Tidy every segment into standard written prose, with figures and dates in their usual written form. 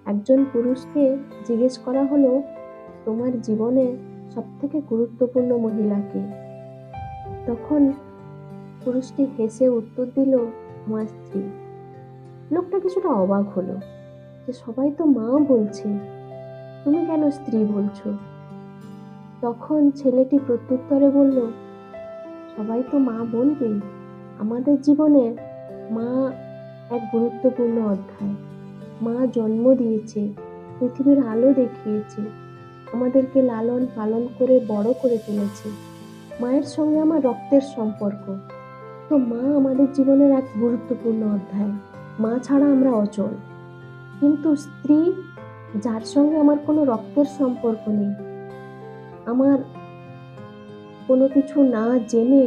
একজন পুরুষকে জিজ্ঞেস করা হলো, তোমার জীবনে সবথেকে গুরুত্বপূর্ণ মহিলা কে? তখন পুরুষটি হেসে উত্তর দিল, আমার স্ত্রী। লোকটা কিছুটা অবাক হলো যে সবাই তো মা বলছে, তুমি কেন স্ত্রী বলছো? তখন ছেলেটি প্রত্যুত্তরে বলল, সবাই তো মা বলবেই, আমাদের জীবনে মা এক গুরুত্বপূর্ণ অধ্যায়। মা জন্ম দিয়েছে, পৃথিবীর আলো দেখিয়েছে, আমাদেরকে লালন পালন করে বড় করে তুলেছে। মায়ের সঙ্গে আমার রক্তের সম্পর্ক। তো মা আমাদের জীবনের এক গুরুত্বপূর্ণ অধ্যায়। মা ছাড়া আমরা অচল। কিন্তু স্ত্রী, যার সঙ্গে আমার কোনো রক্তের সম্পর্ক নেই, আমার কোনো কিছু না জেনে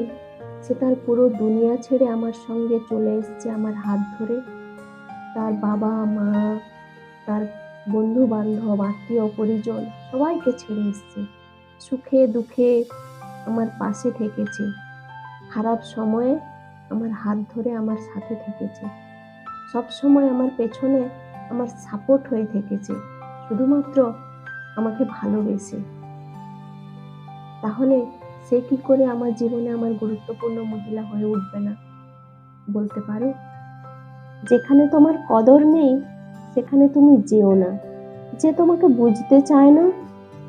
সে তার পুরো দুনিয়া ছেড়ে আমার সঙ্গে চলে এসেছে আমার হাত ধরে, তার বাবা মা, তার বন্ধু বান্ধব, আত্মীয় পরিজন সবাইকে ছেড়ে এসেছে। সুখে দুঃখে আমার পাশে থেকেছে, খারাপ সময়ে আমার হাত ধরে আমার সাথে থেকেছে, সব সময় আমার পেছনে আমার সাপোর্ট হয়ে থেকেছে, শুধুমাত্র আমাকে ভালোবেসে। তাহলে সে কি করে আমার জীবনে আমার গুরুত্বপূর্ণ মহিলা হয়ে উঠবে না? বলতে পারো? যেখানে তোমার কদর নেই সেখানে তুমি যেও না। যে তোমাকে বুঝতে চায় না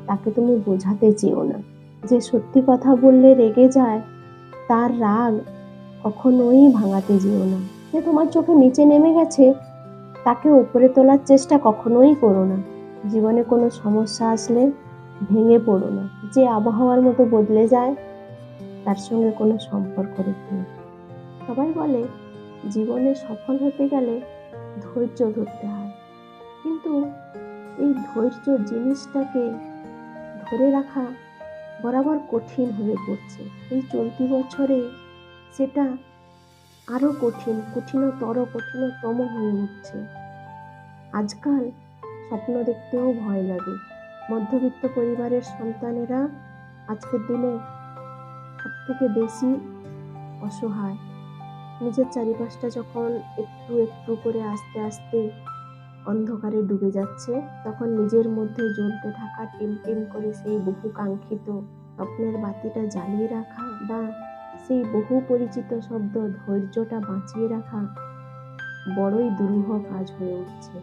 তাকে তুমি বোঝাতে চেও না। যে সত্যি কথা বললে রেগে যায় তার রাগ কখনোই ভাঙাতে যেও না। যে তোমার চোখে নিচে নেমে গেছে তাকে উপরে তোলার চেষ্টা কখনোই করো না। জীবনে কোনো সমস্যা আসলে ভেঙে পড়ো না। যে আবহাওয়ার মতো বদলে যায় তার সঙ্গে কোনো সম্পর্ক রেখো না। সবাই বলে জীবনে সফল হতে গেলে ধৈর্য ধরতে হয়, কিন্তু এই ধৈর্য জিনিসটাকে ধরে রাখা বরাবর কঠিন হয়ে পড়ছে। এই চলতি বছরে সেটা আরো কঠিনতম হয়ে উঠছে। আজকাল স্বপ্ন দেখতেও ভয় লাগে। মধ্যবিত্ত পরিবারের সন্তানেরা আজকের দিনে সব থেকে বেশি অসহায়। নিজের চারিপাশটা যখন একটু একটু করে আস্তে আস্তে অন্ধকারে ডুবে যাচ্ছে, তখন নিজের মধ্যে জ্বলতে থাকা টিমটিম করে সেই বহু কাঙ্ক্ষিত স্বপ্নের বাতিটা জ্বালিয়ে রাখা, বা সেই বহু পরিচিত শব্দ ধৈর্যটা বাঁচিয়ে রাখা বড়ই দুরূহ কাজ হয়ে উঠছে।